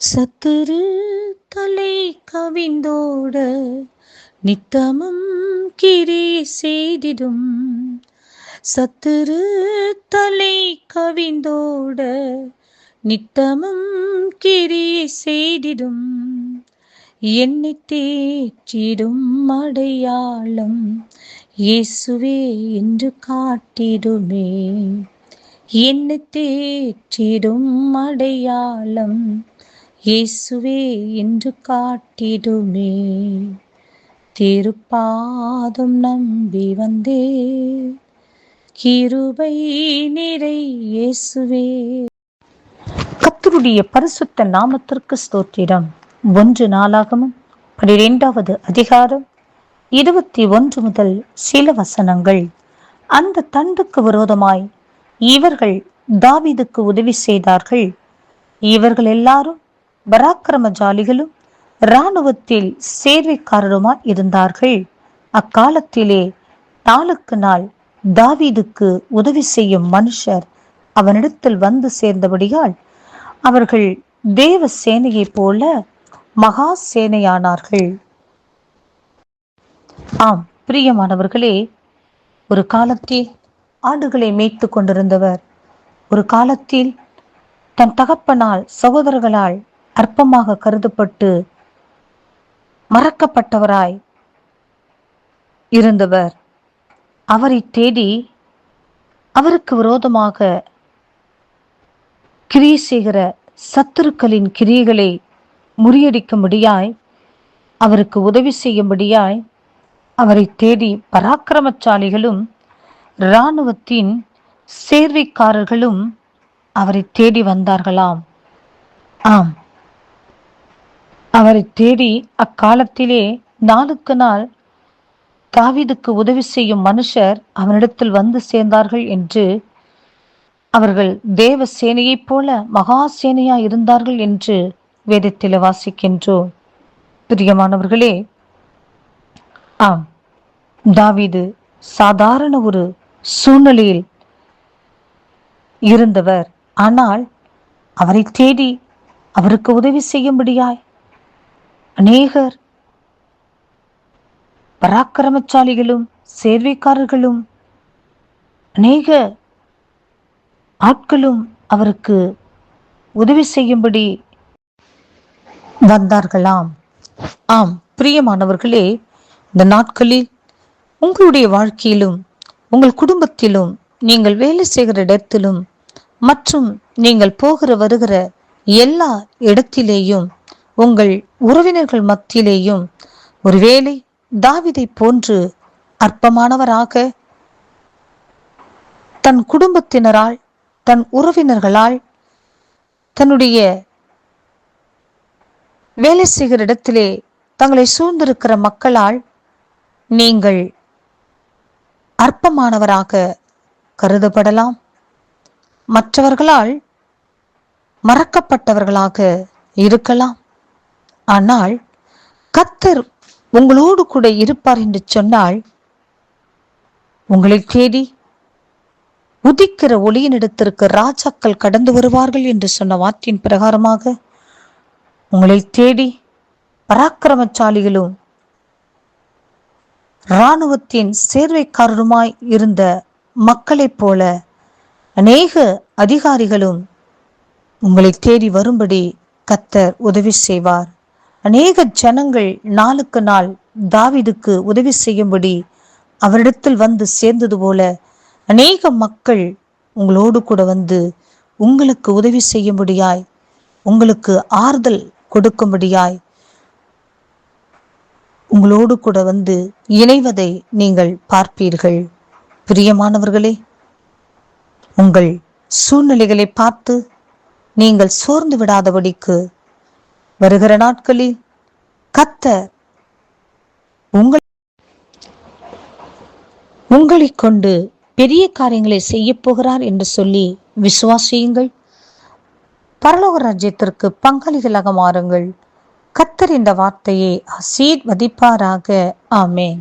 சத்துரு தலை கவிந்தோட நித்தமும் கிரி செய்திடும். சத்துரு தலை கவிந்தோட நித்தமும் கிரி செய்திடும். என்னை தேற்றிடும் அடையாளம் இயேசுவே என்று காட்டிடுமே. என்னை தேற்றிடும் அடையாளம் இயேசுவே என்று காட்டிடுமே. திருப்பாதம் நம்பி வந்தே கிருபை நிறை இயேசுவே. கர்த்தருடைய பரிசுத்த நாமத்திற்கு ஸ்தோத்திரம். 1 நாளாகமம் 12வது அதிகாரம் 21 முதல் சில வசனங்கள். அந்த தண்டுக்கு விரோதமாய் இவர்கள் தாவீதுக்கு உதவி செய்தார்கள். இவர்கள் எல்லாரும் பராக்கிரமசாலிகளும் இராணுவத்தில் சேர்வைக்காரருமாய் இருந்தார்கள். அக்காலத்திலே நாளுக்கு நாள் தாவீதுக்கு உதவி செய்யும் மனுஷர் அவனிடத்தில் வந்து சேர்ந்தபடியால் அவர்கள் தேவ சேனையை போல மகா சேனையானார்கள். ஆம் பிரியமானவர்களே, ஒரு காலத்தில் ஆடுகளை மேய்த்து கொண்டிருந்தவர் ஒரு காலத்தில் தன் தகப்பனால் சகோதரர்களால் அற்பமாக கருதப்பட்டு மறக்கப்பட்டவராய் இருந்தவர் அவரை தேடி அவருக்கு விரோதமாக கிரியை செய்கிற சத்துருக்களின் கிரியைகளை முறியடிக்கும்படியாய் அவருக்கு உதவி செய்யும்படியாய் அவரை தேடி பராக்கிரமசாலிகளும் இராணுவத்தின் சேர்வைக்காரர்களும் அவரை தேடி வந்தார்களாம். ஆம், அவரை தேடி அக்காலத்திலே நாளுக்கு நாள் தாவீதுக்கு உதவி செய்யும் மனுஷர் அவனிடத்தில் வந்து சேர்ந்தார்கள் என்று, அவர்கள் தேவ சேனையைப் போல மகா சேனையா இருந்தார்கள் என்று வேதத்தில் வாசிக்கின்றோம். பிரியமானவர்களே, ஆம், தாவீது சாதாரண ஒரு சூழ்நிலையில் இருந்தவர். ஆனால் அவரை தேடி அவருக்கு உதவி செய்யும்படியாய் அநேகர் பராக்கிரமசாலிகளும் சேர்வைக்காரர்களும் அநேக ஆட்களும் அவருக்கு உதவி செய்யும்படி வந்தார்களாம். ஆம் பிரியமானவர்களே, இந்த நாட்களில் உங்களுடைய வாழ்க்கையிலும் உங்கள் குடும்பத்திலும் நீங்கள் வேலை செய்கிற இடத்திலும் மற்றும் நீங்கள் போகிற வருகிற எல்லா இடத்திலேயும் உங்கள் உறவினர்கள் மத்தியிலேயும் ஒருவேளை தாவீதை போன்று அற்பமானவராக தன் குடும்பத்தினரால் தன் உறவினர்களால் தன்னுடைய வேலை செய்கிற இடத்திலே தங்களை சூழ்ந்திருக்கிற மக்களால் நீங்கள் அற்பமானவராக கருதப்படலாம். மற்றவர்களால் மறக்கப்பட்டவர்களாக இருக்கலாம். ஆனால் கர்த்தர் உங்களோடு கூட இருப்பார் என்று சொன்னால், உங்களை தேடி உதிக்கிற ஒளியினிடத்திற்கு ராஜாக்கள் கடந்து வருவார்கள் என்று சொன்ன வார்த்தையின் பிரகாரமாக உங்களை தேடி பராக்கிரமசாலிகளும் இராணுவத்தின் சேர்வைக்காரருமாய் இருந்த மக்களைப் போல அநேக அதிகாரிகளும் உங்களை தேடி வரும்படி கர்த்தர் உதவி செய்வார். அநேக ஜனங்கள் நாளுக்கு நாள் தாவீதுக்கு உதவி செய்யும்படி அவரிடத்தில் வந்து சேர்ந்தது போல அநேக மக்கள் உங்களோடு கூட வந்து உங்களுக்கு உதவி செய்யும்படியாய், உங்களுக்கு ஆறுதல் கொடுக்கும்படியாய் உங்களோடு கூட வந்து இணைவதை நீங்கள் பார்ப்பீர்கள். பிரியமானவர்களே, உங்கள் சூழ்நிலைகளை பார்த்து நீங்கள் சோர்ந்து விடாதபடிக்கு வருகிற நாட்களில் கர்த்தர் உங்களை கொண்டு பெரிய காரியங்களை செய்ய போகிறார் என்று சொல்லி விசுவாசியுங்கள். பரலோக ராஜ்யத்திற்கு பங்காளிகளாக மாறுங்கள். கர்த்தர் இந்த வார்த்தையை ஆசீர்வதிப்பாராக. ஆமென்.